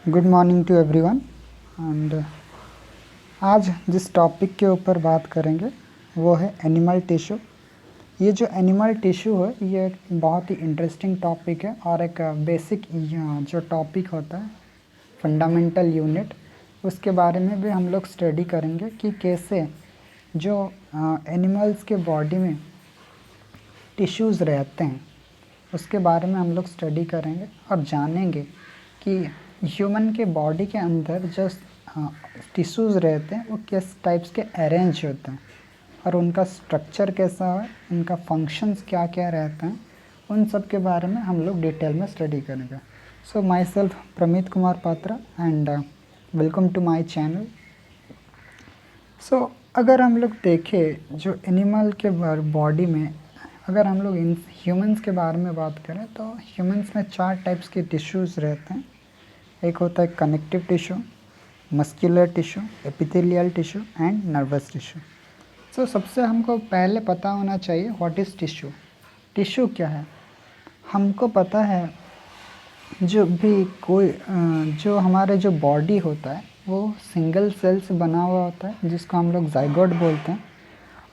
Good morning to everyone. And आज जिस topic के ऊपर बात करेंगे वो है एनिमल टिश्यू। ये जो एनिमल टिश्यू है ये एक बहुत ही इंटरेस्टिंग टॉपिक है और एक बेसिक जो टॉपिक होता है फंडामेंटल यूनिट, उसके बारे में भी हम लोग स्टडी करेंगे कि कैसे जो एनिमल्स के बॉडी में टिश्यूज़ रहते हैं उसके बारे में हम लोग स्टडी करेंगे और जानेंगे कि ह्यूमन के बॉडी के अंदर जो टिश्यूज़ रहते हैं वो किस टाइप्स के अरेंज होते हैं और उनका स्ट्रक्चर कैसा है, उनका फंक्शंस क्या क्या रहते हैं, उन सब के बारे में हम लोग डिटेल में स्टडी करेंगे। So myself Pramit Kumar Patra and welcome to my channel. So अगर हम लोग देखें जो एनिमल के बॉडी में, अगर हम लोग इन ह्यूमंस के बारे में बात करें तो ह्यूमंस में 4 टाइप्स के टिश्यूज़ रहते हैं। एक होता है connective tissue, muscular tissue, epithelial tissue and nervous tissue. So सबसे हमको पहले पता होना चाहिए व्हाट इज़ टिश्यू। टिश्यू क्या है? हमको पता है जो भी कोई जो हमारे जो बॉडी होता है वो सिंगल सेल से बना हुआ होता है जिसको हम लोग जाइगोट बोलते हैं।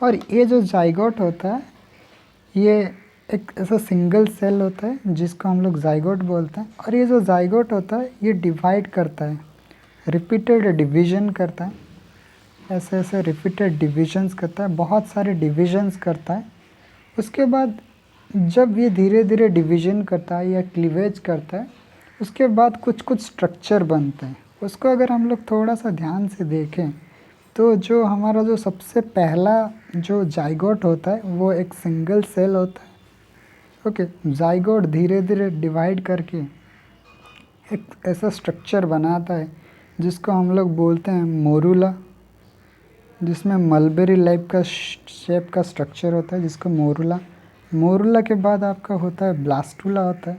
और ये जो जाइगोट होता है ये एक ऐसा सिंगल सेल होता है जिसको हम लोग जाइगोट बोलते हैं। और ये जो जाइगोट होता है ये डिवाइड करता है, रिपीटेड डिवीजन करता है, ऐसे ऐसे रिपीटेड डिविजन्स करता है, बहुत सारे डिविजन्स करता है। उसके बाद जब ये धीरे धीरे डिवीजन करता है या क्लीवेज करता है उसके बाद कुछ कुछ स्ट्रक्चर बनते हैं। उसको अगर हम लोग थोड़ा सा ध्यान से देखें तो जो हमारा जो सबसे पहला जो जाइगोट होता है वो एक सिंगल सेल होता है। ओके, जाइगोट धीरे धीरे डिवाइड करके एक ऐसा स्ट्रक्चर बनाता है जिसको हम लोग बोलते हैं मोरूला, जिसमें मलबेरी लाइफ का शेप का स्ट्रक्चर होता है जिसको मोरूला के बाद आपका होता है ब्लास्टुला होता है।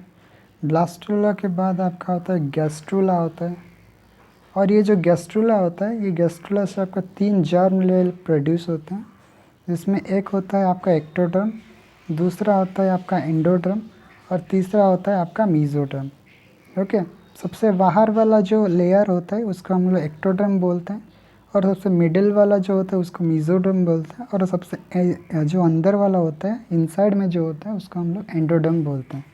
ब्लास्टुला के बाद आपका होता है गैस्ट्रुला होता है। और ये जो गैस्ट्रुला होता है ये गैस्ट्रुला से आपका 3 जर्म लेवल प्रोड्यूस होते हैं, जिसमें एक होता है आपका एक्टोडर्म, दूसरा होता है आपका एंडोडर्म और तीसरा होता है आपका मीजोडर्म। ओके, सबसे बाहर वाला जो लेयर होता है उसको हम लोग एक्टोडर्म बोलते हैं और सबसे मिडिल वाला जो होता है उसको मीजोडर्म बोलते हैं और सबसे जो अंदर वाला होता है इनसाइड में जो होता है उसको हम लोग एंडोडर्म बोलते हैं।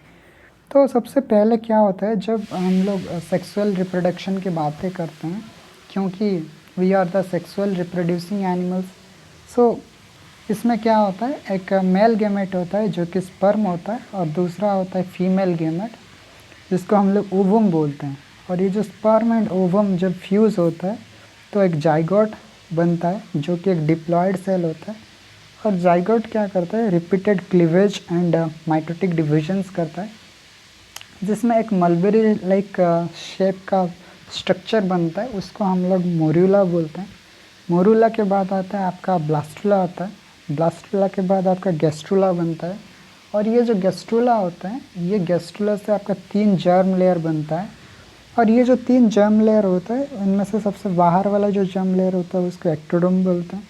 तो सबसे पहले क्या होता है जब हम लोग सेक्सुअल रिप्रोडक्शन की बातें करते हैं, क्योंकि we are the sexual reproducing animals. So इसमें क्या होता है, एक मेल गेमेट होता है जो कि स्पर्म होता है और दूसरा होता है फीमेल गेमेट जिसको हम लोग ओवम बोलते हैं। और ये जो स्पर्म एंड ओवम जब फ्यूज़ होता है तो एक जाइगोट बनता है जो कि एक डिप्लॉयड सेल होता है। और जाइगोट क्या करता है, repeated cleavage and mitotic divisions करता है जिसमें एक मलबेरी लाइक शेप का स्ट्रक्चर बनता है, उसको हम लोग मोरूला बोलते हैं। मोरूला के बाद आता है आपका ब्लास्टुला आता है, ब्लास्टुला के बाद आपका गैस्ट्रुला बनता है। और ये जो गैस्ट्रुला होता है ये गैस्ट्रुला से आपका 3 जर्म लेयर बनता है। और ये जो 3 जर्म लेयर होता है उनमें से सबसे बाहर वाला जो जर्म लेयर होता है उसको एक्टोडर्म बोलते हैं,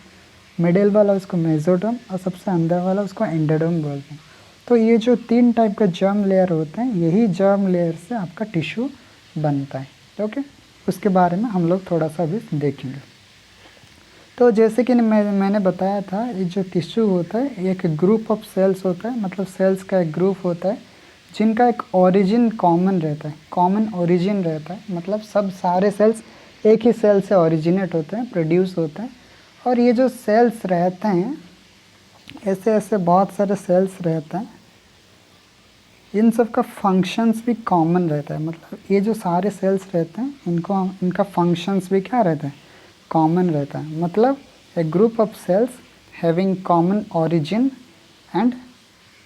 मिडिल वाला उसको मेसोडर्म और सबसे अंदर वाला उसको एंडोडर्म बोलते हैं। तो ये जो 3 टाइप का जर्म लेयर होते हैं यही जर्म लेयर से आपका टिश्यू बनता है। ओके, उसके बारे में हम लोग थोड़ा सा भी देखेंगे। तो जैसे कि मैंने बताया था ये जो टिश्यू होता है एक ग्रुप ऑफ सेल्स होता है, मतलब सेल्स का एक ग्रुप होता है जिनका एक ओरिजिन कॉमन रहता है, कॉमन ओरिजिन रहता है, मतलब सब सारे सेल्स एक ही सेल से ओरिजिनेट होते हैं, प्रोड्यूस होते हैं। और ये जो सेल्स रहते हैं ऐसे ऐसे बहुत सारे सेल्स रहते हैं, इन सब का फंक्शंस भी कॉमन रहता है। मतलब ये जो सारे सेल्स रहते हैं इनका फंक्शंस भी क्या रहता है, कॉमन रहता है। मतलब a group of cells having common origin and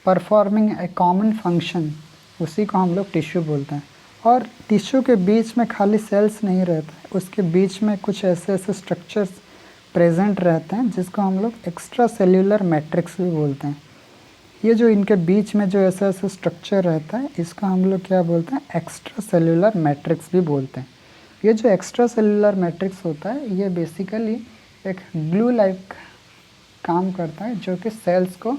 performing a common function, उसी को हम लोग टिश्यू बोलते हैं। और टिश्यू के बीच में खाली सेल्स नहीं रहता है, उसके बीच में कुछ ऐसे ऐसे स्ट्रक्चर्स प्रेजेंट रहते हैं जिसको हम लोग एक्स्ट्रा सेल्यूलर मैट्रिक्स भी बोलते हैं। ये जो इनके बीच में जो ऐसा ऐसा स्ट्रक्चर रहता है इसको हम लोग क्या बोलते हैं, एक्स्ट्रा सेल्यूलर मैट्रिक्स भी बोलते हैं। ये जो एक्स्ट्रा सेल्यूलर मैट्रिक्स होता है ये बेसिकली एक ग्लू लाइक काम करता है जो कि सेल्स को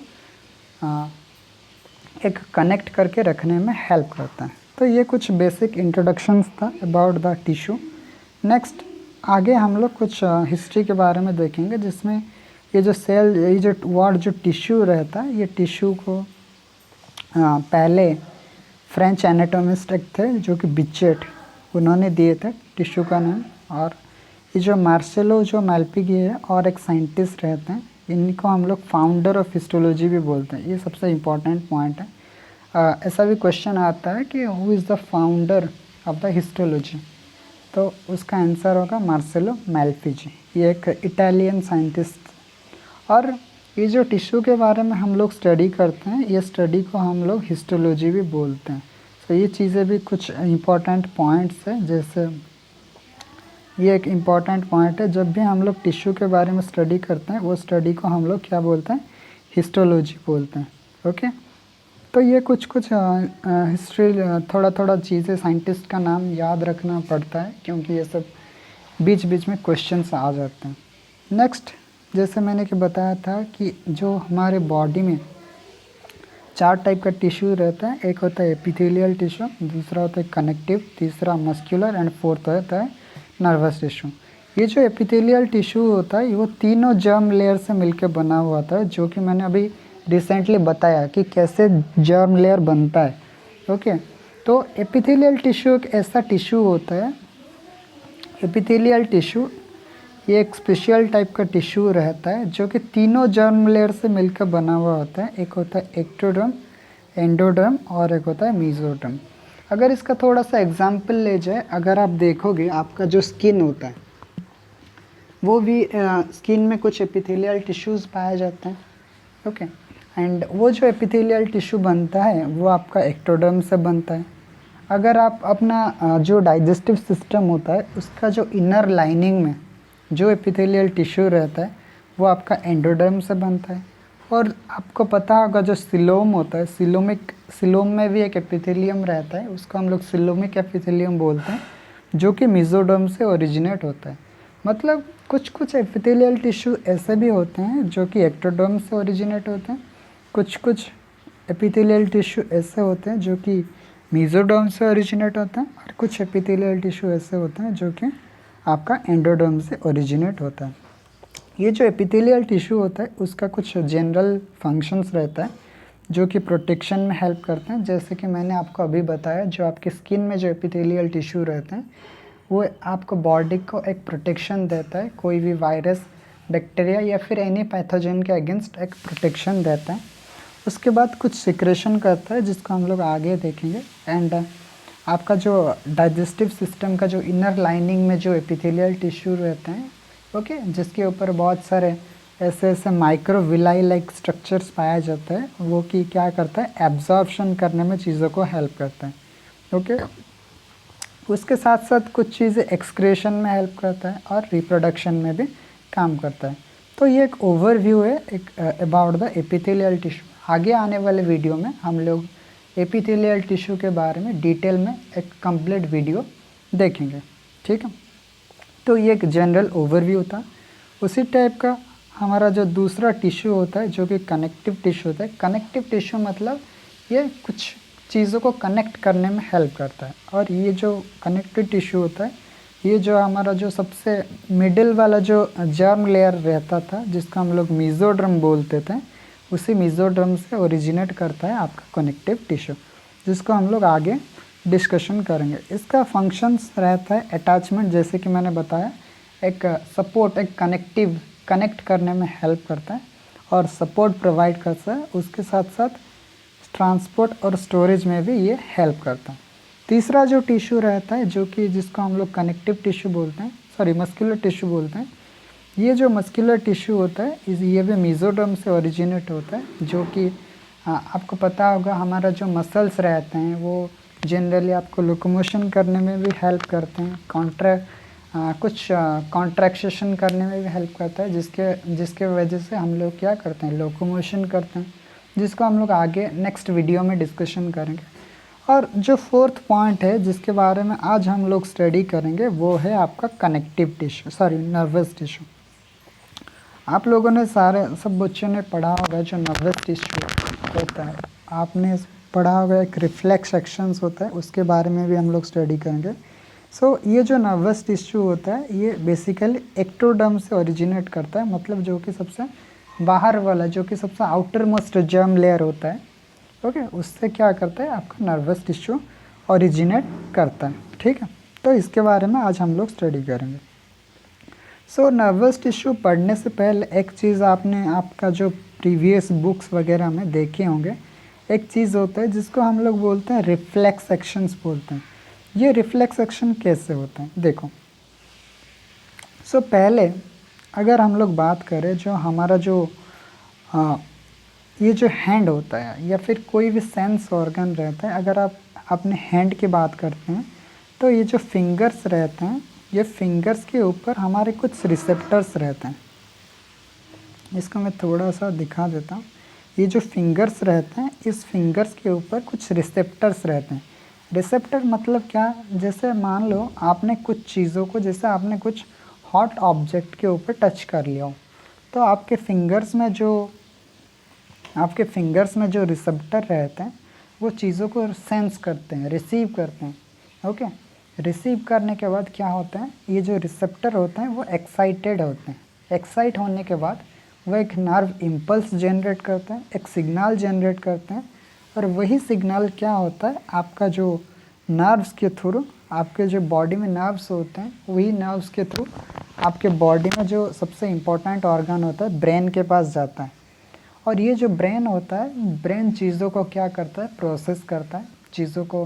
एक कनेक्ट करके रखने में हेल्प करता है। तो ये कुछ बेसिक इंट्रोडक्शंस था अबाउट द टिश्यू। नेक्स्ट आगे हम लोग कुछ हिस्ट्री के बारे में देखेंगे, जिसमें ये जो सेल, ये जो टिश्यू रहता है, ये टिश्यू को पहले फ्रेंच एनाटोमिस्ट एक थे जो कि बिचेट, उन्होंने दिए थे टिश्यू का नाम। और ये जो मार्सेलो जो मैल्पिगी है और एक साइंटिस्ट रहते हैं, इनको हम लोग फाउंडर ऑफ हिस्टोलॉजी भी बोलते हैं। ये सबसे इम्पॉर्टेंट पॉइंट है। ऐसा भी क्वेश्चन आता है कि who is the founder of the histology, तो उसका आंसर होगा मार्सेलो मैल्पिगी। ये एक इटालियन साइंटिस्ट। और ये जो टिश्यू के बारे में हम लोग स्टडी करते हैं, ये स्टडी को हम लोग हिस्टोलॉजी भी बोलते हैं। तो ये चीज़ें भी कुछ इम्पॉर्टेंट पॉइंट्स हैं। जैसे ये एक इम्पॉर्टेंट पॉइंट है, जब भी हम लोग टिश्यू के बारे में स्टडी करते हैं, वो स्टडी को हम लोग क्या बोलते हैं, हिस्टोलॉजी बोलते हैं। ओके, तो ये कुछ हिस्ट्री, थोड़ा थोड़ा चीज़ें, साइंटिस्ट का नाम याद रखना पड़ता है, क्योंकि ये सब बीच बीच में क्वेश्चंस आ जाते हैं। नेक्स्ट, जैसे मैंने कि बताया था कि जो हमारे बॉडी में 4 टाइप का टिश्यू रहता है। एक होता है एपिथेलियल टिश्यू, दूसरा होता है कनेक्टिव, तीसरा मस्कुलर एंड फोर्थ होता है नर्वस टिश्यू। ये जो एपिथेलियल टिश्यू होता है, वो तीनों जर्म लेयर से मिलकर बना हुआ था, जो कि मैंने अभी रिसेंटली बताया कि कैसे जर्म लेयर बनता है। ओके, तो एपिथेलियल टिश्यू एक ऐसा टिश्यू होता है, एपिथेलियल टिश्यू ये एक स्पेशल टाइप का टिश्यू रहता है, जो कि तीनों जर्म लेयर से मिलकर बना हुआ होता है। एक होता है एक्टोडर्म, एंडोडर्म और एक होता है मेसोडर्म। अगर इसका थोड़ा सा एग्जाम्पल ले जाए, अगर आप देखोगे आपका जो स्किन होता है, वो भी स्किन में कुछ एपिथेलियल टिश्यूज़ पाए जाते हैं। ओके, एंड वो जो एपिथेलियल टिश्यू बनता है वो आपका एक्टोडर्म से बनता है। अगर आप अपना जो डाइजेस्टिव सिस्टम होता है, उसका जो इनर लाइनिंग में जो एपिथेलियल टिश्यू रहता है, वो आपका एंडोडर्म से बनता है। और आपको पता होगा जो सिलोम होता है, सिलोम में भी एक एपिथेलियम रहता है, उसको हम लोग सिलोमिक एपिथेलियम बोलते हैं, जो कि मेसोडर्म से ओरिजिनेट होता है। मतलब कुछ एपिथेलियल टिश्यू ऐसे भी होते हैं जो कि एक्टोडर्म से ओरिजिनेट होते हैं, कुछ एपिथेलियल टिश्यू ऐसे होते हैं जो कि मेसोडर्म से ओरिजिनेट होते हैं, और कुछ एपिथेलियल टिश्यू ऐसे होते हैं जो कि आपका एंडोडर्म से ओरिजिनेट होता है। ये जो एपिथेलियल टिश्यू होता है, उसका कुछ जनरल फंक्शंस रहता है जो कि प्रोटेक्शन में हेल्प करते हैं। जैसे कि मैंने आपको अभी बताया, जो आपकी स्किन में जो एपिथेलियल टिश्यू रहते हैं, वो आपको बॉडी को एक प्रोटेक्शन देता है, कोई भी वायरस, बैक्टीरिया या फिर एनी पैथोजन के अगेंस्ट एक प्रोटेक्शन देता है। उसके बाद कुछ सिक्रेशन करता है, जिसको हम लोग आगे देखेंगे। एंड आपका जो डाइजेस्टिव सिस्टम का जो इनर लाइनिंग में जो एपिथेलियल टिश्यू रहते हैं, ओके, जिसके ऊपर बहुत सारे ऐसे माइक्रोविलाई लाइक स्ट्रक्चर्स पाया जाता है, वो कि क्या करता है, एब्जॉर्प्शन करने में चीज़ों को हेल्प करता है। ओके, उसके साथ साथ कुछ चीज़ें एक्सक्रेशन में हेल्प करता है और रिप्रोडक्शन में भी काम करता है। तो ये एक ओवरव्यू है एक अबाउट द एपिथेलियल टिश्यू। आगे आने वाले वीडियो में हम लोग एपिथेलियल टिश्यू के बारे में डिटेल में एक कंप्लीट वीडियो देखेंगे। ठीक है, तो ये एक जनरल ओवरव्यू था। उसी टाइप का हमारा जो दूसरा टिश्यू होता है, जो कि कनेक्टिव टिश्यू होता है। कनेक्टिव टिश्यू मतलब ये कुछ चीज़ों को कनेक्ट करने में हेल्प करता है। और ये जो कनेक्टिव टिश्यू होता है, ये जो हमारा जो सबसे मिडिल वाला जो जर्म लेयर रहता था, जिसको हम लोग मेसोडर्म बोलते थे, उसी मेसोडर्म से ओरिजिनेट करता है आपका कनेक्टिव टिश्यू, जिसको हम लोग आगे डिस्कशन करेंगे। इसका फंक्शंस रहता है अटैचमेंट, जैसे कि मैंने बताया, एक सपोर्ट, एक कनेक्ट करने में हेल्प करता है और सपोर्ट प्रोवाइड करता है। उसके साथ साथ ट्रांसपोर्ट और स्टोरेज में भी ये हेल्प करता है। तीसरा जो टिश्यू रहता है, जो कि जिसको हम लोग कनेक्टिव टिश्यू बोलते हैं, सॉरी मस्कुलर टिश्यू बोलते हैं। ये जो मस्कुलर टिश्यू होता है, ये भी मेसोडर्म से ओरिजिनेट होता है, जो कि आपको पता होगा हमारा जो मसल्स रहते हैं, वो जनरली आपको लोकोमोशन करने में भी हेल्प करते हैं, कुछ कॉन्ट्रैक्शन करने में भी हेल्प करता है, जिसके वजह से हम लोग क्या करते हैं, लोकोमोशन करते हैं, जिसको हम लोग आगे नेक्स्ट वीडियो में डिस्कशन करेंगे। और जो फोर्थ पॉइंट है जिसके बारे में आज हम लोग स्टडी करेंगे, वो है आपका connective tissue, sorry nervous tissue. आप लोगों ने सब बच्चों ने पढ़ा होगा जो नर्वस टिश्यू होता है, आपने पढ़ा होगा एक रिफ्लेक्स एक्शंस होता है, उसके बारे में भी हम लोग स्टडी करेंगे। ये जो नर्वस टिश्यू होता है ये बेसिकली एक्टोडर्म से ओरिजिनेट करता है, मतलब जो कि सबसे बाहर वाला, जो कि सबसे आउटर मोस्ट जर्म लेयर होता है, ओके, उससे क्या करता है आपका नर्वस टिश्यू ओरिजिनेट करता है, ठीक है। तो इसके बारे में आज हम लोग स्टडी करेंगे। नर्वस टिश्यू पढ़ने से पहले एक चीज़ आपने आपका जो प्रीवियस बुक्स वगैरह में देखे होंगे, एक चीज़ होता है जिसको हम लोग बोलते हैं रिफ्लेक्स एक्शंस बोलते हैं। ये रिफ्लेक्स एक्शन कैसे होते हैं देखो। पहले अगर हम लोग बात करें जो हमारा जो ये जो हैंड होता है या फिर कोई भी सेंस ऑर्गन रहता है, अगर आप अपने हैंड की बात करते हैं तो ये जो फिंगर्स रहते हैं, ये फिंगर्स के ऊपर हमारे कुछ रिसेप्टर्स रहते हैं। इसको मैं थोड़ा सा दिखा देता हूँ। ये जो फिंगर्स रहते हैं, इस फिंगर्स के ऊपर कुछ रिसेप्टर्स रहते हैं। रिसेप्टर मतलब क्या, जैसे मान लो आपने कुछ चीज़ों को, जैसे आपने कुछ हॉट ऑब्जेक्ट के ऊपर टच कर लिया हो, तो आपके फिंगर्स में जो रिसेप्टर रहते हैं वो चीज़ों को सेंस करते हैं, रिसीव करते हैं, ओके। रिसीव करने के बाद क्या होता है, ये जो रिसेप्टर होते हैं वो एक्साइटेड होते हैं। एक्साइट होने के बाद वो एक नर्व इम्पल्स जनरेट करते हैं, एक सिग्नल जनरेट करते हैं, और वही सिग्नल क्या होता है आपका जो नर्व्स के थ्रू, आपके जो बॉडी में नर्व्स होते हैं, वही नर्व्स के थ्रू आपके बॉडी में जो सबसे इम्पोर्टेंट ऑर्गन होता है ब्रेन के पास जाता है। और ये जो ब्रेन होता है, ब्रेन चीज़ों को क्या करता है, प्रोसेस करता है, चीज़ों को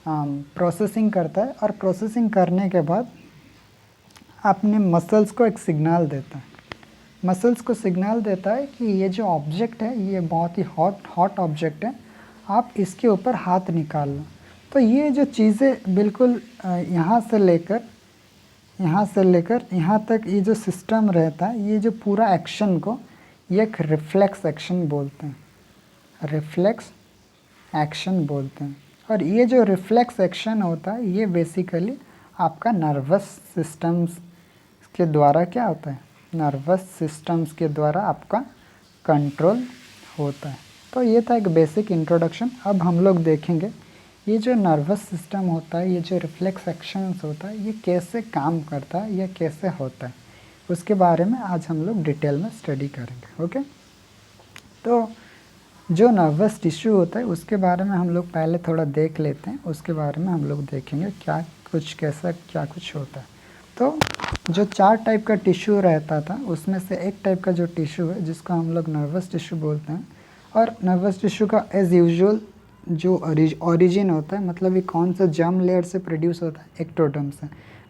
प्रोसेसिंग करता है, और प्रोसेसिंग करने के बाद अपने मसल्स को एक सिग्नल देता है। मसल्स को सिग्नल देता है कि ये जो ऑब्जेक्ट है ये बहुत ही हॉट ऑब्जेक्ट है, आप इसके ऊपर हाथ निकाल लो। तो ये जो चीज़ें बिल्कुल यहाँ से लेकर यहाँ तक ये जो सिस्टम रहता है, ये जो पूरा एक्शन को ये एक रिफ्लेक्स एक्शन बोलते हैं, रिफ्लेक्स एक्शन बोलते हैं। और ये जो रिफ्लेक्स एक्शन होता है ये बेसिकली आपका नर्वस सिस्टम्स के द्वारा क्या होता है, नर्वस सिस्टम्स के द्वारा आपका कंट्रोल होता है। तो ये था एक बेसिक इंट्रोडक्शन। अब हम लोग देखेंगे ये जो नर्वस सिस्टम होता है, ये जो रिफ्लेक्स एक्शंस होता है, ये कैसे काम करता है, ये कैसे होता है, उसके बारे में आज हम लोग डिटेल में स्टडी करेंगे, ओके। तो जो नर्वस टिश्यू होता है उसके बारे में हम लोग पहले थोड़ा देख लेते हैं, उसके बारे में हम लोग देखेंगे क्या कुछ होता है। तो जो 4 टाइप का टिश्यू रहता था उसमें से एक टाइप का जो टिश्यू है जिसको हम लोग नर्वस टिश्यू बोलते हैं, और नर्वस टिश्यू का एज़ यूजुअल जो ओरिजिन होता है, मतलब ये कौन सा जर्म लेयर से प्रोड्यूस होता है, एक्टोडर्म से।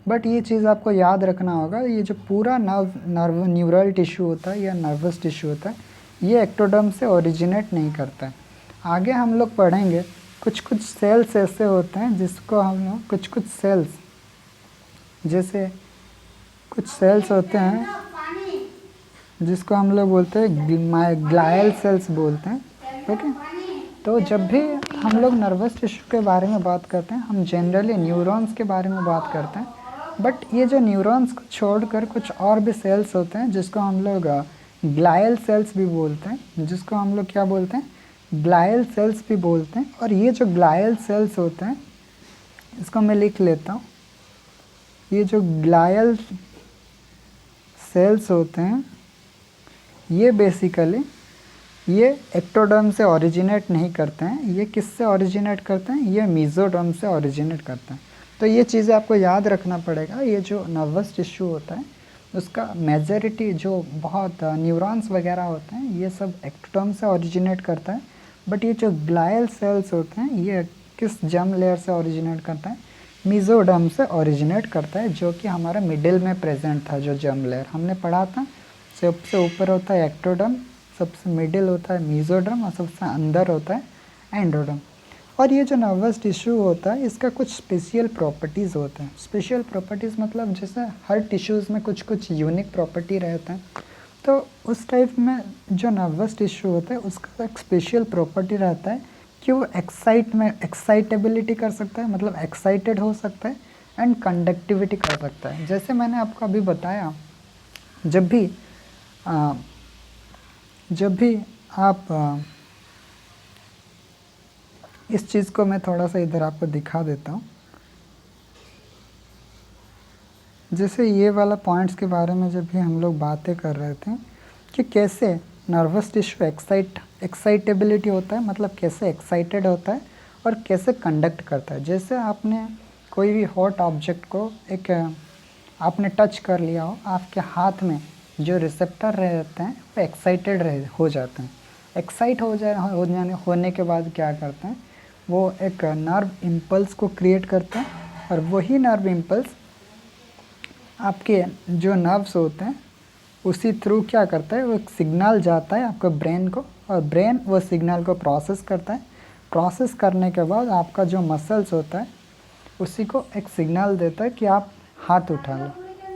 बट ये चीज़ आपको याद रखना होगा, ये जो पूरा न्यूरल टिश्यू होता है या नर्वस टिश्यू होता है, ये एक्टोडर्म से ओरिजिनेट नहीं करता है। आगे हम लोग पढ़ेंगे कुछ सेल्स ऐसे होते हैं जिसको हम लोग कुछ सेल्स, जैसे कुछ सेल्स होते हैं जिसको हम लोग बोलते हैं ग्लायल सेल्स बोलते हैं, ओके। तो जब भी हम लोग नर्वस टिश्यू के बारे में बात करते हैं, हम जनरली न्यूरॉन्स के बारे में बात करते हैं, बट ये जो न्यूरॉन्स को छोड़कर कुछ और भी सेल्स होते हैं जिसको हम लोग ग्लायल सेल्स भी बोलते हैं, जिसको हम लोग क्या बोलते हैं, ग्लायल सेल्स भी बोलते हैं। और ये जो ग्लायल सेल्स होते हैं, इसको मैं लिख लेता हूँ, ये जो ग्लायल सेल्स होते हैं ये बेसिकली ये एक्टोडर्म से ओरिजिनेट नहीं करते हैं। ये किससे ओरिजिनेट करते हैं, ये मेसोडर्म से ओरिजिनेट करते हैं। तो ये चीज़ें आपको याद रखना पड़ेगा। ये जो नर्वस टिश्यू होता है उसका मेजॉरिटी जो बहुत न्यूरॉन्स वगैरह होते हैं ये सब एक्टोडर्म से ओरिजिनेट करता है, बट ये जो ग्लायल सेल्स होते हैं ये किस जर्म लेयर से ओरिजिनेट करता है, मेसोडर्म से ओरिजिनेट करता है, जो कि हमारा मिडिल में प्रेजेंट था। जो जर्म लेयर हमने पढ़ा था, सबसे ऊपर होता है एक्टोडर्म, सबसे मिडिल होता है मेसोडर्म, और सबसे अंदर होता है एंडोडर्म। और ये जो नर्वस टिश्यू होता है इसका कुछ स्पेशल प्रॉपर्टीज़ होते हैं। स्पेशल प्रॉपर्टीज़ मतलब जैसे हर टिश्यूज़ में कुछ यूनिक प्रॉपर्टी रहता है, तो उस टाइप में जो नर्वस टिश्यू होता है उसका एक स्पेशल प्रॉपर्टी रहता है कि वो एक्साइटेबिलिटी कर सकता है, मतलब एक्साइटेड हो सकता है, एंड कंडक्टिविटी कर सकता है। जैसे मैंने आपको अभी बताया, जब भी आप इस चीज़ को मैं थोड़ा सा इधर आपको दिखा देता हूँ। जैसे ये वाला पॉइंट्स के बारे में जब भी हम लोग बातें कर रहे थे कि कैसे नर्वस टिश्यू एक्साइटेबिलिटी होता है, मतलब कैसे एक्साइटेड होता है और कैसे कंडक्ट करता है। जैसे आपने कोई भी हॉट ऑब्जेक्ट को आपने टच कर लिया हो, आपके हाथ में जो रिसेप्टर रहते हैं वो एक्साइटेड हो जाते हैं। एक्साइट होने के बाद क्या करते हैं, वो एक नर्व इम्पल्स को क्रिएट करते हैं और वही नर्व इम्पल्स आपके जो नर्व्स होते हैं उसी थ्रू क्या करता है, वो एक सिग्नल जाता है आपके ब्रेन को और ब्रेन वो सिग्नल को प्रोसेस करता है। प्रोसेस करने के बाद आपका जो मसल्स होता है उसी को एक सिग्नल देता है कि आप हाथ उठा लो।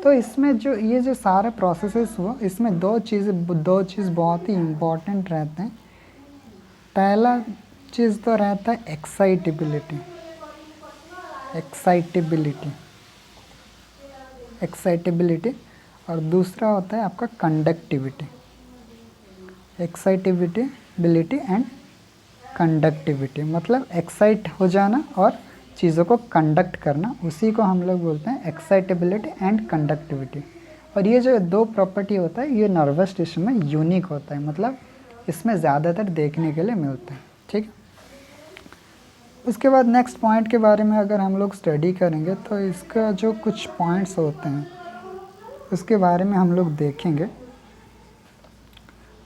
तो इसमें जो ये जो सारे प्रोसेसेस हुआ, इसमें दो चीज़ बहुत ही इम्पॉर्टेंट रहते हैं। पहला चीज़ तो रहता है एक्साइटेबिलिटी। और दूसरा होता है आपका कंडक्टिविटी। एक्साइटेबिलिटी एंड कंडक्टिविटी, मतलब एक्साइट हो जाना और चीज़ों को कंडक्ट करना, उसी को हम लोग बोलते हैं एक्साइटेबिलिटी एंड कंडक्टिविटी। और ये जो दो प्रॉपर्टी होता है ये नर्वस टिश्यू में यूनिक होता है, मतलब इसमें ज़्यादातर देखने के लिए मिलता है। ठीक है, उसके बाद नेक्स्ट पॉइंट के बारे में अगर हम लोग स्टडी करेंगे तो इसका जो कुछ पॉइंट्स होते हैं उसके बारे में हम लोग देखेंगे।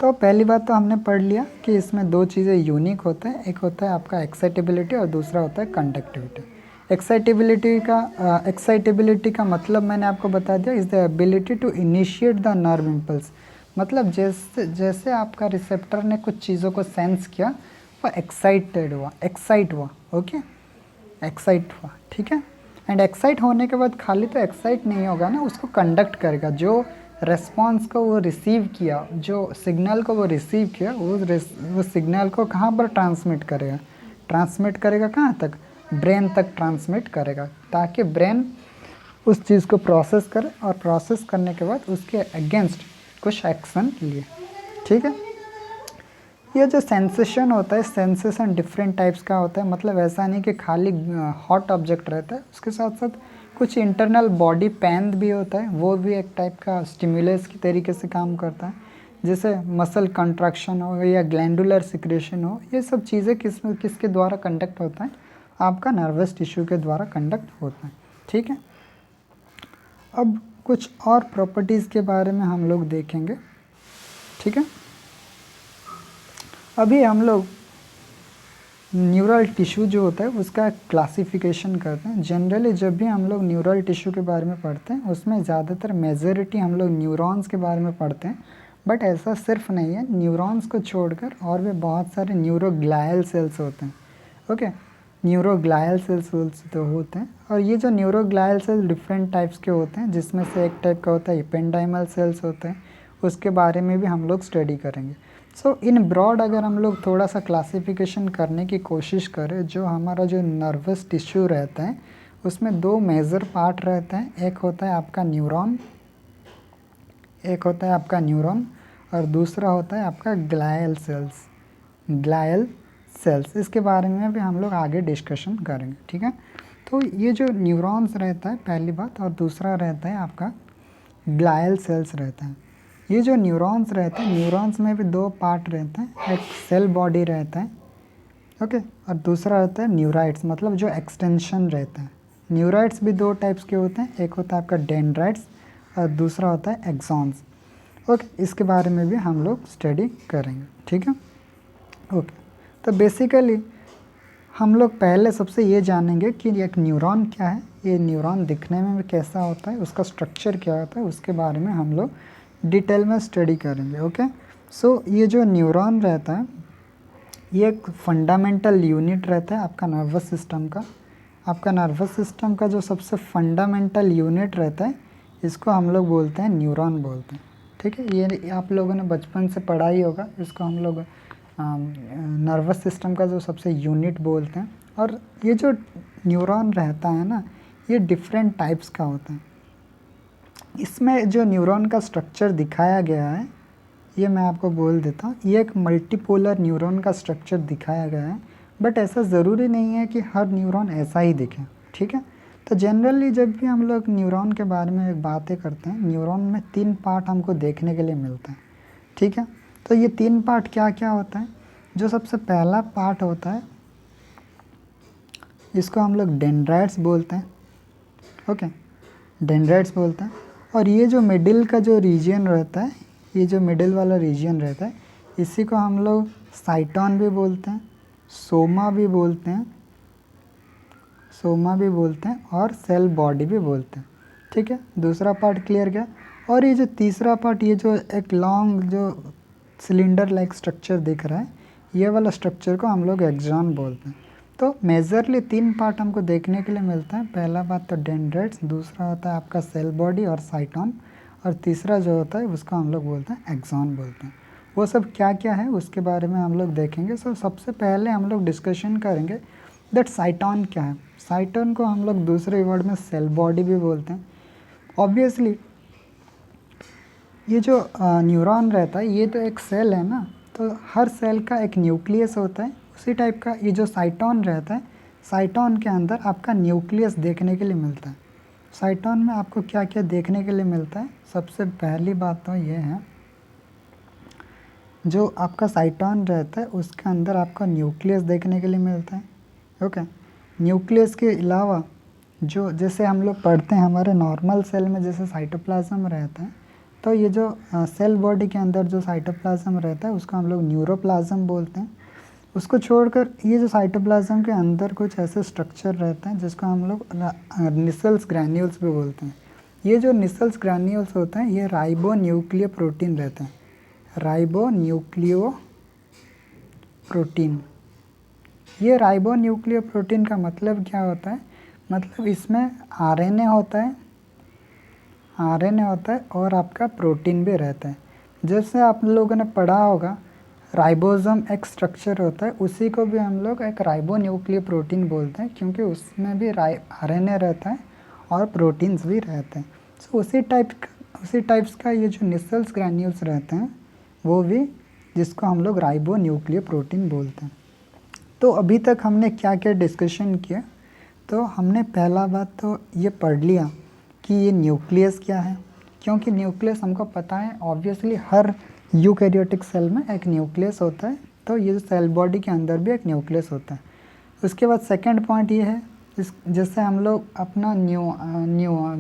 तो पहली बात तो हमने पढ़ लिया कि इसमें दो चीज़ें यूनिक होते हैं, एक होता है आपका एक्साइटेबिलिटी और दूसरा होता है कंडक्टिविटी। एक्साइटेबिलिटी का मतलब मैंने आपको बता दिया, is the ability to initiate the nerve impulse. मतलब जैसे आपका रिसेप्टर ने कुछ चीज़ों को सेंस किया, वो एक्साइट हुआ। ओके, एक्साइट हुआ, ठीक है। एंड एक्साइट होने के बाद खाली तो एक्साइट नहीं होगा ना, उसको कंडक्ट करेगा। जो रेस्पॉन्स को वो रिसीव किया, जो सिग्नल को वो रिसीव किया, वो सिग्नल को कहाँ पर ट्रांसमिट करेगा कहाँ तक, ब्रेन तक ट्रांसमिट करेगा, ताकि ब्रेन उस चीज़ को प्रोसेस करे और प्रोसेस करने के बाद उसके अगेंस्ट कुछ एक्शन लिए। ठीक है, ये जो सेंसेशन होता है, सेंसेशन डिफरेंट टाइप्स का होता है। मतलब ऐसा नहीं कि खाली हॉट ऑब्जेक्ट रहता है, उसके साथ साथ कुछ इंटरनल बॉडी पेन भी होता है, वो भी एक टाइप का स्टिमुलस की तरीके से काम करता है। जैसे मसल कंट्रैक्शन हो या ग्लैंडुलर सिक्रेशन हो, ये सब चीज़ें किसके द्वारा कंडक्ट होता है, आपका नर्वस टिश्यू के द्वारा कंडक्ट होता है। ठीक है, अब कुछ और प्रॉपर्टीज़ के बारे में हम लोग देखेंगे। ठीक है, अभी हम लोग न्यूरल टिश्यू जो होता है उसका क्लासिफिकेशन करते हैं। जनरली जब भी हम लोग न्यूरल टिश्यू के बारे में पढ़ते हैं उसमें ज़्यादातर मेजॉरिटी हम लोग न्यूरॉन्स के बारे में पढ़ते हैं, बट ऐसा सिर्फ नहीं है। न्यूरॉन्स को छोड़कर और भी बहुत सारे न्यूरोग्लायल सेल्स होते हैं। ओके, न्यूरोग्लायल सेल्स तो होते हैं, और ये जो न्यूरोग्लायल सेल्स डिफरेंट टाइप्स के होते हैं, जिसमें से एक टाइप का होता है इपेंडाइमल सेल्स होते हैं, उसके बारे में भी हम लोग स्टडी करेंगे। सो इन ब्रॉड अगर हम लोग थोड़ा सा क्लासिफिकेशन करने की कोशिश करें, जो हमारा जो नर्वस टिश्यू रहता है उसमें दो मेजर पार्ट रहते हैं। एक होता है आपका न्यूरॉन और दूसरा होता है आपका ग्लायल सेल्स। इसके बारे में भी हम लोग आगे डिस्कशन करेंगे। ठीक है, तो ये जो न्यूरॉन्स रहता है पहली बात, और दूसरा रहता है आपका ग्लायल सेल्स रहता है। ये जो न्यूरॉन्स रहते हैं, न्यूरॉन्स में भी दो पार्ट रहते हैं, एक सेल बॉडी रहता है, ओके, और दूसरा रहता है न्यूराइड्स, मतलब जो एक्सटेंशन रहता है। न्यूराइड्स भी दो टाइप्स के होते हैं, एक होता है आपका डेंड्राइट्स और दूसरा होता है एक्सॉन्स। ओके, इसके बारे में भी हम लोग स्टडी करेंगे। ठीक है, ओके, तो बेसिकली हम लोग पहले सबसे ये जानेंगे कि एक न्यूरॉन क्या है, ये न्यूरॉन दिखने में भी कैसा होता है, उसका स्ट्रक्चर क्या होता है, उसके बारे में हम लोग डिटेल में स्टडी करेंगे। ओके, सो ये जो न्यूरॉन रहता है ये एक फंडामेंटल यूनिट रहता है आपका नर्वस सिस्टम का। आपका नर्वस सिस्टम का जो सबसे फंडामेंटल यूनिट रहता है इसको हम लोग बोलते हैं न्यूरॉन बोलते हैं। ठीक है, ये आप लोगों ने बचपन से पढ़ा ही होगा, इसको हम लोग नर्वस सिस्टम का जो सबसे यूनिट बोलते हैं। और ये जो न्यूरॉन रहता है ना, ये डिफरेंट टाइप्स का होता है। इसमें जो न्यूरॉन का स्ट्रक्चर दिखाया गया है ये मैं आपको बोल देता हूँ। ये एक मल्टीपोलर न्यूरॉन का स्ट्रक्चर दिखाया गया है। बट ऐसा ज़रूरी नहीं है कि हर न्यूरॉन ऐसा ही दिखे, ठीक है। तो जनरली जब भी हम लोग न्यूरॉन के बारे में बातें करते हैं, न्यूरॉन में 3 पार्ट हमको देखने के लिए मिलता है, ठीक है। तो ये 3 पार्ट क्या क्या होता है? जो सबसे पहला पार्ट होता है इसको हम लोग डेंड्राइट्स बोलते हैं, ओके, डेंड्राइट्स बोलते हैं। और ये जो मिडिल का जो रीजन रहता है, ये जो मिडिल वाला रीजन रहता है, इसी को हम लोग साइटॉन भी बोलते हैं, सोमा भी बोलते हैं, और सेल बॉडी भी बोलते हैं, ठीक है। दूसरा पार्ट क्लियर गया। और ये जो तीसरा पार्ट, ये जो एक लॉन्ग जो सिलेंडर लाइक स्ट्रक्चर दिख रहा है, ये वाला स्ट्रक्चर को हम लोग एक्सॉन बोलते हैं। तो मेजरली 3 पार्ट हमको देखने के लिए मिलता है। पहला बात तो डेंड्राइट्स, दूसरा होता है आपका सेल बॉडी और साइटॉन, और तीसरा जो होता है उसको हम लोग बोलते हैं एक्सॉन बोलते हैं। वो सब क्या क्या है उसके बारे में हम लोग देखेंगे। सो सबसे पहले हम लोग डिस्कशन करेंगे दैट साइटॉन क्या है। साइटॉन को हम लोग दूसरे वर्ड में सेल बॉडी भी बोलते हैं। ऑब्वियसली ये जो न्यूरॉन रहता है ये तो एक सेल है ना, तो हर सेल का एक न्यूक्लियस होता है। उसी टाइप का ये जो साइटॉन रहता है, साइटॉन के अंदर आपका न्यूक्लियस देखने के लिए मिलता है। साइटॉन में आपको क्या क्या देखने के लिए मिलता है? सबसे पहली बात तो ये है, जो आपका साइटॉन रहता है उसके अंदर आपका न्यूक्लियस देखने के लिए मिलता है, ओके। न्यूक्लियस के अलावा जो जैसे हम लोग पढ़ते हैं हमारे नॉर्मल सेल में जैसे साइटोप्लाज्म रहता है, तो ये जो सेल बॉडी के अंदर जो साइटोप्लाज्म रहता है उसको हम लोग न्यूरोप्लाज्म बोलते हैं। उसको छोड़कर ये जो साइटोप्लाज्म के अंदर कुछ ऐसे स्ट्रक्चर रहते हैं जिसको हम लोग निसल्स ग्रैन्यूल्स भी बोलते हैं। ये जो निसल्स ग्रैन्यूल्स होते हैं ये राइबो न्यूक्लियो प्रोटीन रहते हैं, राइबो न्यूक्लियो प्रोटीन। ये राइबो न्यूक्लियो प्रोटीन का मतलब क्या होता है? मतलब इसमें आरएनए होता है, और आपका प्रोटीन भी रहता है। जैसे आप लोगों ने पढ़ा होगा राइबोसोम एक स्ट्रक्चर होता है, उसी को भी हम लोग एक राइबो न्यूक्लियो प्रोटीन बोलते हैं, क्योंकि उसमें भी आरएनए रहता है और प्रोटीन्स भी रहते हैं। सो उसी टाइप्स का ये जो निसल्स ग्रैन्यूल्स रहते हैं वो भी, जिसको हम लोग राइबो न्यूक्लियो प्रोटीन बोलते हैं। तो अभी तक हमने क्या क्या डिस्कशन किया? तो हमने पहला बात तो ये पढ़ लिया कि ये न्यूक्लियस क्या है, क्योंकि न्यूक्लियस हमको पता है ऑब्वियसली हर यूकैरियोटिक सेल में एक न्यूक्लियस होता है, तो ये सेल बॉडी के अंदर भी एक न्यूक्लियस होता है। उसके बाद सेकंड पॉइंट ये है, जैसे हम लोग अपना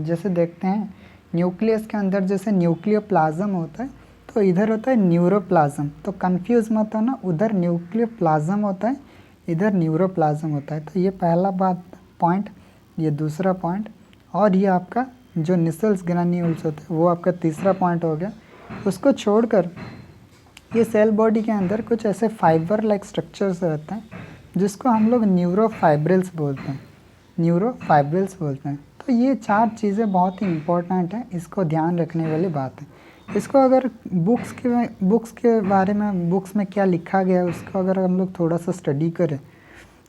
जैसे देखते हैं न्यूक्लियस के अंदर जैसे न्यूक्लियोप्लाज्म होता है, तो इधर होता है न्यूरोप्लाज्म। तो कंफ्यूज मत होना, उधर न्यूक्लियोप्लाज्म होता है, इधर न्यूरोप्लाज्म होता है। तो ये पहला बात पॉइंट, ये दूसरा पॉइंट, और ये आपका जो निसल्स ग्रैन्यूल्स होते हैं वो आपका तीसरा पॉइंट हो गया। उसको छोड़कर ये सेल बॉडी के अंदर कुछ ऐसे फाइबर लाइक स्ट्रक्चर्स रहते हैं जिसको हम लोग न्यूरोफाइब्रिल्स बोलते हैं, तो ये 4 चीज़ें बहुत ही इम्पोर्टेंट हैं, इसको ध्यान रखने वाली बात है। इसको अगर बुक्स के बारे में, बुक्स में क्या लिखा गया है उसको अगर हम लोग थोड़ा सा स्टडी करें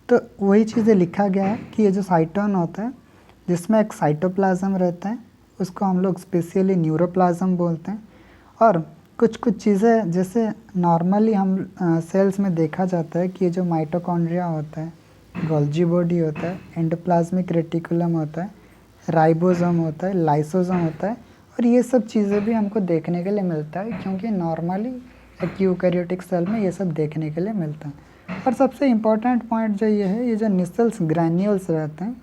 तो वही चीज़ें लिखा गया है कि ये जो साइटॉन होता है जिसमें एक साइटोप्लाज्म रहता है उसको हम लोग स्पेशली न्यूरोप्लाज्म बोलते हैं। और कुछ चीज़ें जैसे नॉर्मली हम सेल्स में देखा जाता है कि ये जो माइटोकॉन्ड्रिया होता है, गोल्जी बॉडी होता है, एंडोप्लाज्मिक रेटिकुलम होता है, राइबोसोम होता है, लाइसोसोम होता है, और ये सब चीज़ें भी हमको देखने के लिए मिलता है, क्योंकि नॉर्मली एक यूकैरियोटिक सेल में ये सब देखने के लिए मिलता है। और सबसे इम्पोर्टेंट पॉइंट जो ये है, ये जो निसल्स ग्रैन्यूल्स रहते हैं,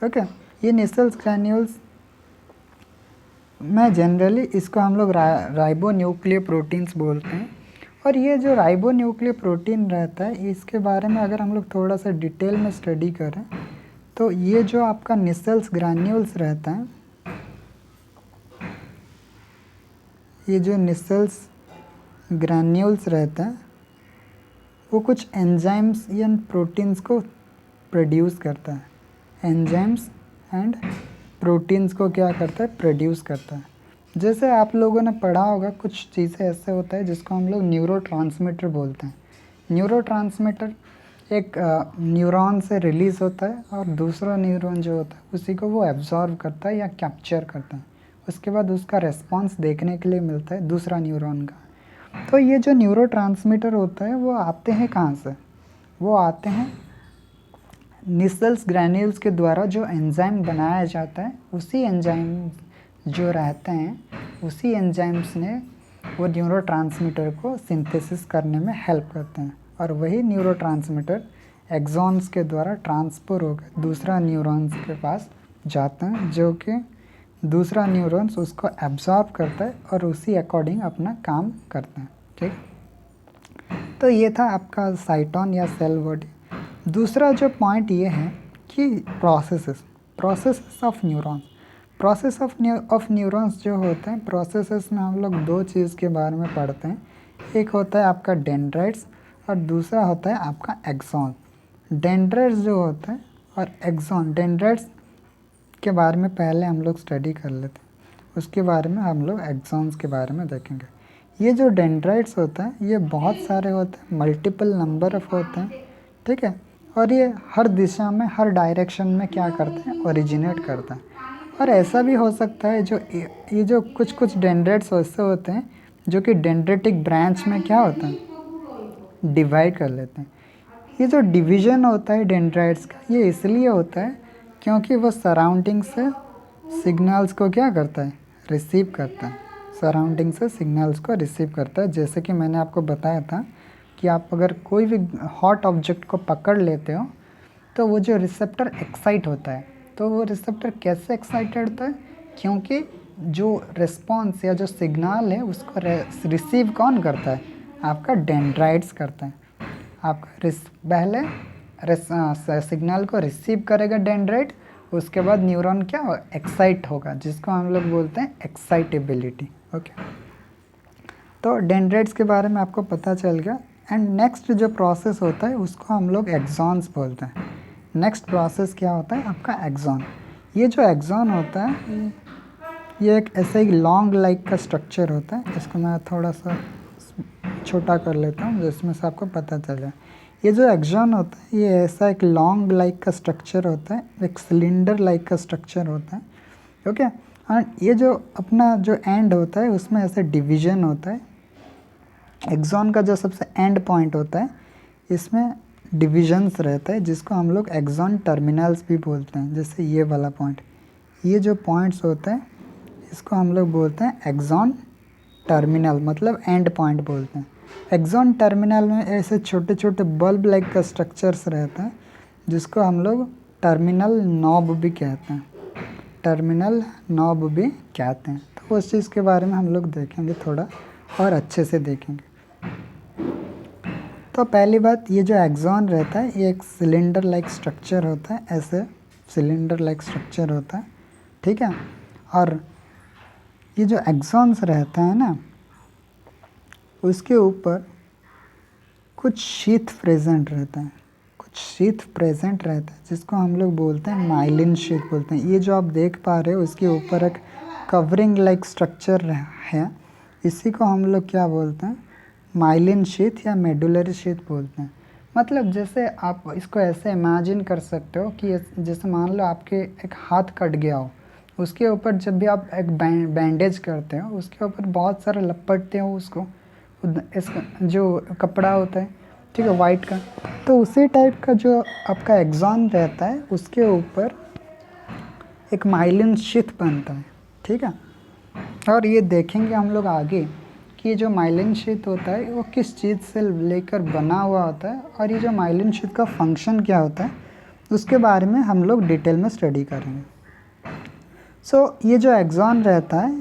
ओके, ये निसल्स ग्रैन्यूल्स में जनरली इसको हम लोग राइबो न्यूक्लियो प्रोटीन्स बोलते हैं। और ये जो राइबो न्यूक्लियो प्रोटीन रहता है इसके बारे में अगर हम लोग थोड़ा सा डिटेल में स्टडी करें तो ये जो आपका निसल्स ग्रैन्यूल्स रहता है, ये जो निसल्स ग्रैन्यूल्स रहता है वो कुछ एंजाइम्स या प्रोटीन्स को प्रोड्यूस करता है, एंजाइम्स एंड प्रोटीन्स को क्या करता है, प्रोड्यूस करता है। जैसे आप लोगों ने पढ़ा होगा कुछ चीज़ें ऐसे होता है जिसको हम लोग न्यूरोट्रांसमीटर बोलते हैं। न्यूरोट्रांसमीटर एक न्यूरॉन से रिलीज़ होता है और दूसरा न्यूरॉन जो होता है उसी को वो एब्जॉर्व करता है या कैप्चर करता है, उसके बाद उसका रेस्पॉन्स देखने के लिए मिलता है दूसरा न्यूरॉन का। तो ये जो न्यूरोट्रांसमीटर होता है वो आते हैं कहाँ से? वो आते हैं निसल्स ग्रैन्यूल्स के द्वारा जो एंजाइम बनाया जाता है, उसी एंजाइम जो रहते हैं उसी एंजाइम्स ने वो न्यूरोट्रांसमीटर को सिंथेसिस करने में हेल्प करते हैं, और वही न्यूरोट्रांसमीटर एक्सॉन्स के द्वारा ट्रांसफर होकर दूसरा न्यूरॉन्स के पास जाते हैं, जो कि दूसरा न्यूरॉन्स उसको एब्जॉर्ब करता है और उसी अकॉर्डिंग अपना काम करता है। ठीक, तो ये था आपका साइटोन या सेल बॉडी। दूसरा जो पॉइंट ये है कि processes of neurons. Process of neurons जो होते हैं, प्रोसेसेस में हम लोग दो चीज़ के बारे में पढ़ते हैं। एक होता है आपका डेंड्राइट्स और दूसरा होता है आपका एक्सॉन। डेंड्राइट्स जो होता है और एक्सॉन, डेंड्राइट्स के बारे में पहले हम लोग स्टडी कर लेते हैं, उसके बारे में हम लोग एक्सॉन्स के बारे में देखेंगे। ये जो डेंड्राइट्स होता है ये बहुत सारे होते हैं, मल्टीपल नंबर ऑफ होते हैं। ठीक है, और ये हर दिशा में, हर डायरेक्शन में क्या करते हैं, ओरिजिनेट करता है। और ऐसा भी हो सकता है ये जो कुछ डेंड्राइट्स ऐसे होते हैं जो कि डेंड्रेटिक ब्रांच में क्या होता है, डिवाइड कर लेते हैं। ये जो डिवीज़न होता है डेंड्राइट्स का, ये इसलिए होता है क्योंकि वो सराउंडिंग से सिग्नल्स को क्या करता है, रिसीव करता है। सराउंडिंग से सिग्नल्स को रिसीव करता है। जैसे कि मैंने आपको बताया था कि आप अगर कोई भी हॉट ऑब्जेक्ट को पकड़ लेते हो तो वो जो रिसेप्टर एक्साइट होता है, तो वो रिसेप्टर कैसे एक्साइटेड होता है, क्योंकि जो रिस्पॉन्स या जो सिग्नल है उसको रिसीव कौन करता है, आपका डेंड्राइट्स करता है। आपका पहले सिग्नल को रिसीव करेगा डेंड्राइट, उसके बाद न्यूरॉन क्या हो, एक्साइट होगा, जिसको हम लोग बोलते हैं एक्साइटेबिलिटी। ओके, तो डेंड्राइट्स के बारे में आपको पता चल गया। एंड नेक्स्ट जो प्रोसेस होता है उसको हम लोग एक्सॉन्स बोलते हैं। नेक्स्ट प्रोसेस क्या होता है, आपका एक्सॉन। ये जो एक्सॉन होता है ये एक ऐसे ही लॉन्ग लाइक का स्ट्रक्चर होता है। इसको मैं थोड़ा सा छोटा कर लेता हूँ जिसमें से आपको पता चल जाए। ये जो एक्सॉन होता है ये ऐसा एक लॉन्ग लाइक का स्ट्रक्चर होता है, एक सिलेंडर लाइक का स्ट्रक्चर होता है। ओके, एंड ये जो अपना जो एंड होता है उसमें ऐसे डिवीज़न होता है। एक्सॉन का जो सबसे एंड पॉइंट होता है इसमें डिविजन्स रहता है, जिसको हम लोग एक्सॉन टर्मिनल्स भी बोलते हैं। जैसे ये वाला पॉइंट, ये जो पॉइंट्स होते हैं इसको हम लोग बोलते हैं एक्सॉन टर्मिनल, मतलब एंड पॉइंट बोलते हैं। एक्सॉन टर्मिनल में ऐसे छोटे छोटे बल्ब लाइक का स्ट्रक्चर्स रहता है, जिसको हम लोग टर्मिनल नॉब भी कहते हैं। टर्मिनल नॉब भी कहते हैं। तो उस चीज़ के बारे में हम लोग देखेंगे, थोड़ा और अच्छे से देखेंगे। तो पहली बात, ये जो एक्सॉन रहता है ये एक सिलेंडर लाइक स्ट्रक्चर होता है, ऐसे सिलेंडर लाइक स्ट्रक्चर होता है। ठीक है, और ये जो एक्सॉन्स रहता है ना, उसके ऊपर कुछ शीथ प्रेजेंट रहता है, जिसको हम लोग बोलते हैं माइलिन शीथ बोलते हैं। ये जो आप देख पा रहे हो इसके ऊपर एक कवरिंग लाइक स्ट्रक्चर है, इसी को हम लोग क्या बोलते हैं, माइलिन शीथ या मेडुलरी शीथ बोलते हैं। मतलब जैसे आप इसको ऐसे इमेजिन कर सकते हो कि जैसे मान लो आपके एक हाथ कट गया हो, उसके ऊपर जब भी आप एक बैंडेज करते हो उसके ऊपर बहुत सारे लपटते हो उसको, इसका जो कपड़ा होता है, ठीक है, वाइट का। तो उसी टाइप का जो आपका एक्सॉन रहता है उसके ऊपर एक माइलिन शीथ बनता है। ठीक है, और ये देखेंगे हम लोग आगे कि ये जो माइलिन शीथ होता है वो किस चीज़ से लेकर बना हुआ होता है, और ये जो माइलिन शीथ का फंक्शन क्या होता है उसके बारे में हम लोग डिटेल में स्टडी करेंगे। ये जो एक्सॉन रहता है,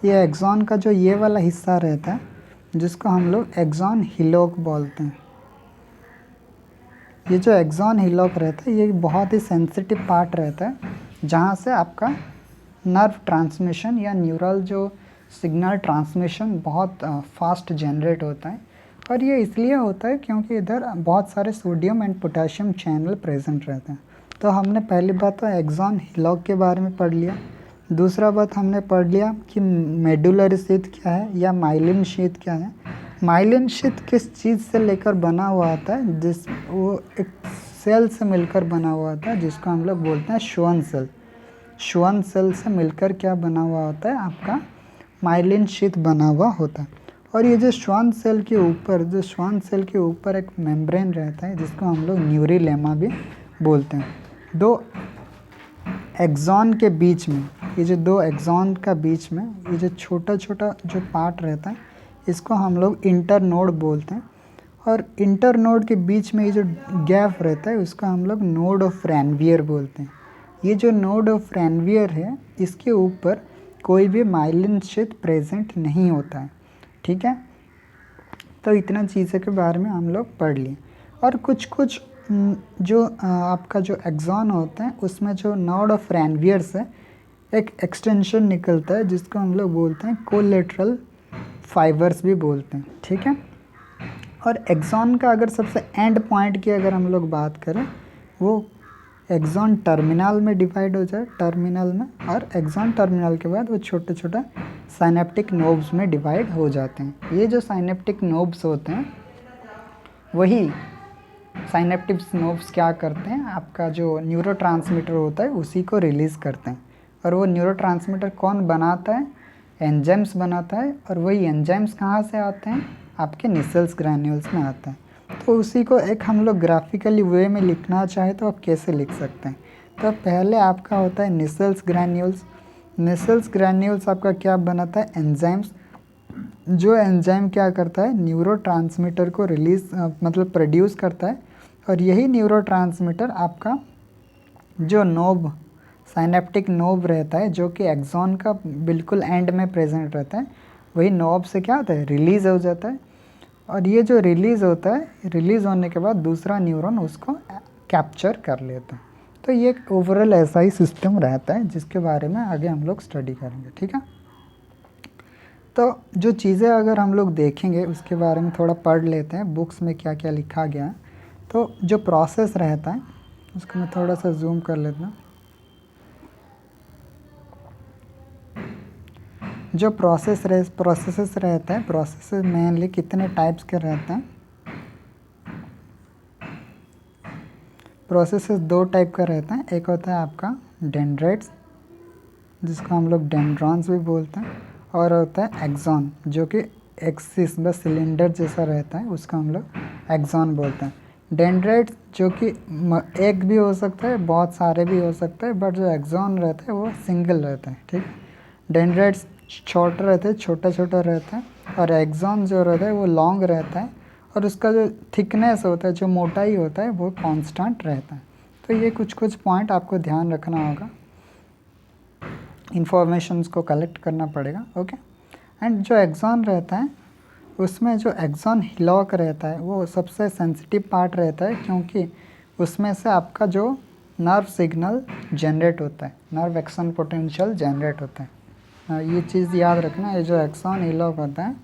ये एक्सॉन का जो ये वाला हिस्सा रहता है जिसको हम लोग एक्सॉन हिलोक बोलते हैं। ये जो एक्सॉन हिलोक रहता है ये बहुत ही सेंसिटिव पार्ट रहता है, जहाँ से आपका नर्व ट्रांसमिशन या न्यूरल जो सिग्नल ट्रांसमिशन बहुत फास्ट जनरेट होता है। और ये इसलिए होता है क्योंकि इधर बहुत सारे sodium and potassium channel present रहते हैं। तो हमने पहली बात तो एक्सॉन हिलोक के बारे में पढ़ लिया। दूसरा बात हमने पढ़ लिया कि मेडुलरी शीथ क्या है या माइलिन शीथ क्या है। माइलिन शीथ किस चीज़ से लेकर बना हुआ होता है, वो एक सेल से मिलकर बना हुआ होता है, जिसको हम लोग बोलते हैं श्वन सेल। श्वन सेल से मिलकर क्या बना हुआ होता है, आपका माइलिन शीथ बना हुआ होता है। और ये जो श्वन सेल के ऊपर एक मेम्ब्रेन रहता है जिसको हम लोग न्यूरिलेमा भी बोलते हैं। दो एक्सॉन के बीच में, ये जो दो एक्सॉन का बीच में ये जो छोटा छोटा जो पार्ट रहता है इसको हम लोग इंटरनोड बोलते हैं। और इंटरनोड के बीच में ये जो गैप रहता है उसको हम लोग नोड ऑफ रैनवियर बोलते हैं। ये जो नोड ऑफ रैनवियर है इसके ऊपर कोई भी माइलिन क्षेत्र प्रेजेंट नहीं होता है, ठीक है। तो इतना चीज़ों के बारे में हम लोग पढ़ लिए। और कुछ कुछ जो आपका जो एक्सॉन होता है उसमें जो नोड ऑफ रैनवियर से एक एक्सटेंशन निकलता है जिसको हम लोग बोलते हैं कोलेटरल फाइबर्स भी बोलते हैं, ठीक है। और एक्सॉन का अगर सबसे एंड पॉइंट की अगर हम लोग बात करें, वो एक्सॉन टर्मिनल में डिवाइड हो जाए, टर्मिनल में, और एक्सॉन टर्मिनल के बाद वो छोटे छोटे साइनेप्टिक नोब्स में डिवाइड हो जाते हैं। ये जो साइनेप्टिक नोब्स होते हैं वही साइनेप्टिक नोब्स क्या करते हैं, आपका जो न्यूरोट्रांसमीटर होता है उसी को रिलीज़ करते हैं। और वो न्यूरोट्रांसमीटर कौन बनाता है, एंजाइम्स बनाता है। और वही एंजाइम्स कहाँ से आते हैं, आपके निसेल्स ग्रैन्यूल्स में आता है। तो उसी को एक हम लोग ग्राफिकली वे में लिखना चाहे तो आप कैसे लिख सकते हैं। तो पहले आपका होता है निसेल्स ग्रैन्यूल्स। निसेल्स ग्रैन्यूल्स आपका क्या बनाता है, एंजाइम्स। जो एंजाइम क्या करता है, न्यूरोट्रांसमीटर को रिलीज़ मतलब प्रोड्यूस करता है। और यही न्यूरोट्रांसमीटर आपका जो नोब, साइनेप्टिक नोब रहता है जो कि एक्सॉन का बिल्कुल एंड में प्रेजेंट रहता है, वही नोब से क्या होता है, रिलीज़ हो जाता है। और ये जो रिलीज़ होता है, रिलीज़ होने के बाद दूसरा न्यूरॉन उसको कैप्चर कर लेता है। तो ये एक ओवरऑल ऐसा ही सिस्टम रहता है जिसके बारे में आगे हम लोग स्टडी करेंगे, ठीक है। तो जो चीज़ें अगर हम लोग देखेंगे उसके बारे में थोड़ा पढ़ लेते हैं, बुक्स में क्या क्या लिखा गया है। तो जो प्रोसेस रहता है उसको मैं थोड़ा सा जूम कर लेता हूँ। जो प्रोसेसेस रहता है, प्रोसेसेस मेनली कितने टाइप्स के रहते हैं। प्रोसेसेस दो टाइप का रहता है। एक होता है आपका डेंड्राइट्स जिसको हम लोग डेंड्रॉन्स भी बोलते हैं, और होता है एक्सॉन जो कि एक्सिस बस सिलेंडर जैसा रहता है, उसको हम लोग एक्सॉन बोलते हैं। डेंड्राइट्स जो कि एक भी हो सकता है, बहुत सारे भी हो सकते हैं, बट जो एक्सॉन रहता है वो सिंगल रहता है, ठीक। डेंड्राइट्स छोटा रहता है, छोटा छोटा रहता है, और एक्सॉन जो रहता है वो लॉन्ग रहता है, और उसका जो थिकनेस होता है, जो मोटाई होता है वो कांस्टेंट रहता है। तो ये कुछ कुछ पॉइंट आपको ध्यान रखना होगा, इन्फॉर्मेशंस को कलेक्ट करना पड़ेगा, ओके। एंड जो एक्सॉन रहता है उसमें जो एक्सॉन हिलॉक रहता है वो सबसे सेंसिटिव पार्ट रहता है, क्योंकि उसमें से आपका जो नर्व सिग्नल जनरेट होता है, नर्व एक्शन पोटेंशियल जनरेट होता है। ये चीज़ याद रखना, ये जो एक्सॉन हिलॉक होता है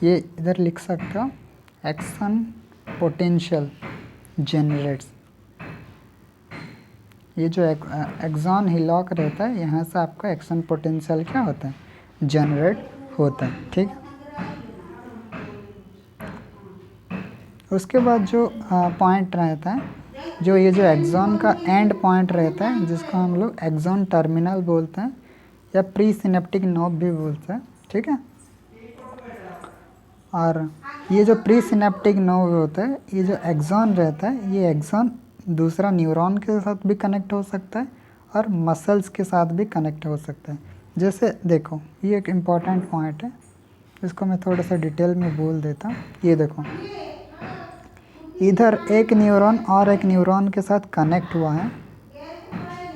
ये इधर लिख सकते हो, एक्शन पोटेंशियल जनरेट्स। ये जो एक्सॉन हिलॉक रहता है यहाँ से आपका एक्शन पोटेंशियल क्या होता है, जनरेट होता है, ठीक। उसके बाद जो पॉइंट रहता है, जो ये जो एक्सॉन का एंड पॉइंट रहता है जिसको हम लोग एक्सॉन टर्मिनल बोलते हैं या प्री सिनेप्टिक नोब भी बोलते हैं, ठीक है। और ये जो प्री सिनेप्टिक नोब होता है, ये जो एक्सॉन रहता है, ये एक्सॉन दूसरा न्यूरॉन के साथ भी कनेक्ट हो सकता है और मसल्स के साथ भी कनेक्ट हो सकता है। जैसे देखो ये एक इम्पॉर्टेंट पॉइंट है, इसको मैं थोड़ा सा डिटेल में बोल देता हूँ। ये देखो इधर एक न्यूरॉन और एक न्यूरॉन के साथ कनेक्ट हुआ है,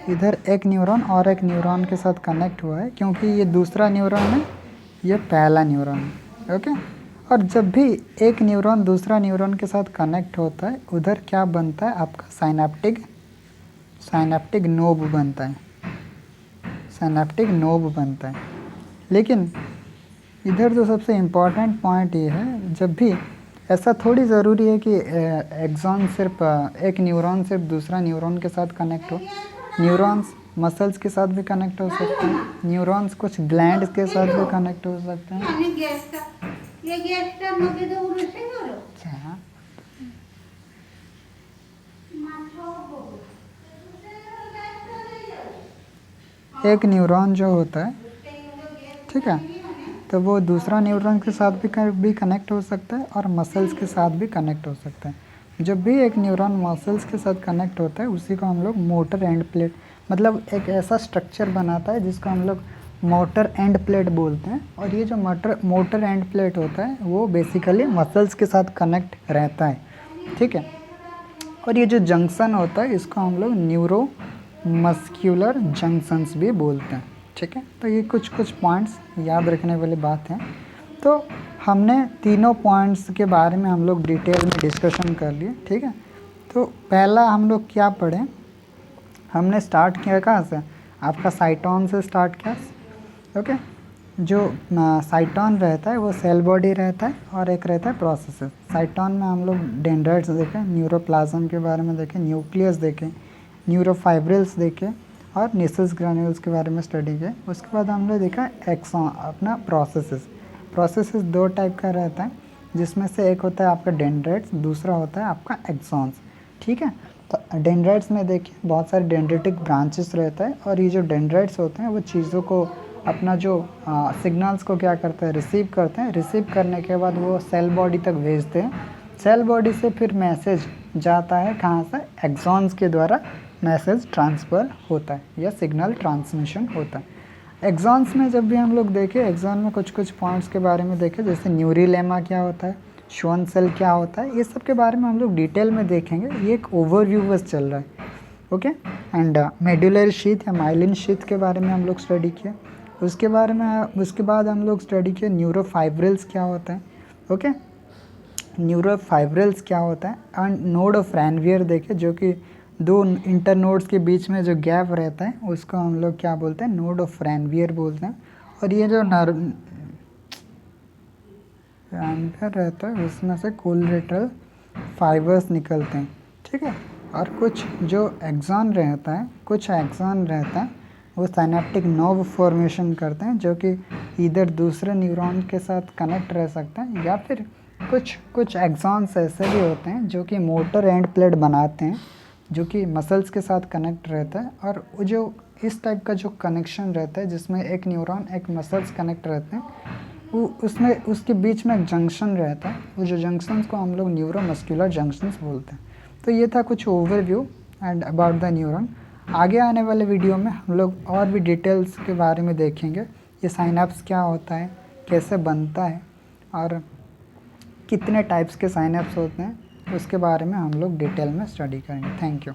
इधर एक न्यूरॉन और एक न्यूरॉन के साथ कनेक्ट हुआ है, क्योंकि ये दूसरा न्यूरॉन है, ये पहला न्यूरॉन है, ओके। और जब भी एक न्यूरॉन दूसरा न्यूरॉन के साथ कनेक्ट होता है उधर क्या बनता है, आपका साइनेप्टिक नोब बनता है, साइनेप्टिक नोब बनता है। लेकिन इधर जो सबसे इम्पॉर्टेंट पॉइंट ये है, जब भी ऐसा थोड़ी ज़रूरी है कि एक्सॉन सिर्फ एक न्यूरॉन सिर्फ दूसरा न्यूरॉन के साथ कनेक्ट हो। न्यूरॉन्स मसल्स के साथ भी कनेक्ट हो सकते हैं, न्यूरॉन्स कुछ ग्लैंड्स के साथ भी कनेक्ट हो सकते हैं। अच्छा, एक न्यूरॉन जो होता है, ठीक है, तो वो दूसरा न्यूरॉन के साथ भी कनेक्ट हो सकता है और मसल्स के साथ भी कनेक्ट हो सकता है। जब भी एक न्यूरॉन मसल्स के साथ कनेक्ट होता है उसी को हम लोग मोटर एंड प्लेट, मतलब एक ऐसा स्ट्रक्चर बनाता है जिसको हम लोग मोटर एंड प्लेट बोलते हैं। और ये जो मोटर एंड प्लेट होता है वो बेसिकली मसल्स के साथ कनेक्ट रहता है, ठीक है। और ये जो जंक्शन होता है इसको हम लोग न्यूरो मस्क्यूलर जंक्शंस भी बोलते हैं, ठीक है। तो ये कुछ पॉइंट्स याद रखने वाली बात है। तो हमने तीनों पॉइंट्स के बारे में हम लोग डिटेल में डिस्कशन कर लिए, ठीक है। तो पहला हम लोग क्या पढ़े, हमने स्टार्ट किया कहाँ से, आपका साइटोन से स्टार्ट किया, ओके। जो साइटोन रहता है वो सेल बॉडी रहता है और एक रहता है प्रोसेसेस। साइटोन में हम लोग डेंड्राइट्स देखें, न्यूरोप्लाज्म के बारे में देखें, न्यूक्लियस देखें, न्यूरोफाइब्रिल्स देखें और निसल्स ग्रैन्यूल्स के बारे में स्टडी किया। उसके बाद हमने देखा एक्सॉन अपना प्रोसेसेस दो टाइप का रहता है, जिसमें से एक होता है आपका डेंड्राइट्स, दूसरा होता है आपका एक्सॉन्स, ठीक है। तो डेंड्राइट्स में देखिए बहुत सारे डेंड्रेटिक ब्रांचेस रहता है और ये जो डेंड्राइट्स होते हैं वो चीज़ों को अपना जो सिग्नल्स को क्या करते हैं, रिसीव करते हैं। रिसीव करने के बाद वो सेल बॉडी तक भेजते हैं। सेल बॉडी से फिर मैसेज जाता है कहाँ से, एक्सॉन्स के द्वारा मैसेज ट्रांसफ़र होता है या सिग्नल ट्रांसमिशन होता है। एक्सॉन्स में जब भी हम लोग देखें, एक्सॉन में कुछ पॉइंट्स के बारे में देखें, जैसे न्यूरिलेमा क्या होता है, श्वान सेल क्या होता है, ये सब के बारे में हम लोग डिटेल में देखेंगे। ये एक ओवरव्यू बस चल रहा है, ओके। एंड मेडुलरी शीथ या माइलिन शीथ के बारे में हम लोग स्टडी किया। उसके बाद हम लोग स्टडी किए न्यूरोफाइब्रिल्स क्या होता है, ओके। न्यूरोफाइब्रिल्स क्या होता है एंड नोड ऑफ रैनवियर देखे, जो कि दो इंटरनोड्स के बीच में जो गैप रहता है उसको हम लोग क्या बोलते हैं, नोड ऑफ रैनवियर बोलते हैं। और ये जो रैनवियर रहता है उसमें से कोलेटरल फाइबर्स निकलते हैं, ठीक है। और कुछ जो एक्सॉन रहता है वो साइनेप्टिक नर्व फॉर्मेशन करते हैं, जो कि इधर दूसरे न्यूरॉन के साथ कनेक्ट रह सकते हैं, या फिर कुछ एक्सॉन्स ऐसे भी होते हैं जो कि मोटर एंड प्लेट बनाते हैं, जो कि मसल्स के साथ कनेक्ट रहता है। और वो जो इस टाइप का जो कनेक्शन रहता है जिसमें एक न्यूरॉन एक मसल्स कनेक्ट रहते हैं, वो उसमें उसके बीच में एक जंक्शन रहता है। वो जो जंक्शंस को हम लोग न्यूरोमस्कुलर जंक्शंस बोलते हैं। तो ये था कुछ overview and about the neuron. आगे आने वाले वीडियो में हम लोग और भी डिटेल्स के बारे में देखेंगे, ये साइनेप्स क्या होता है, कैसे बनता है और कितने टाइप्स के साइनेप्स होते हैं, उसके बारे में हम लोग डिटेल में स्टडी करेंगे। Thank you.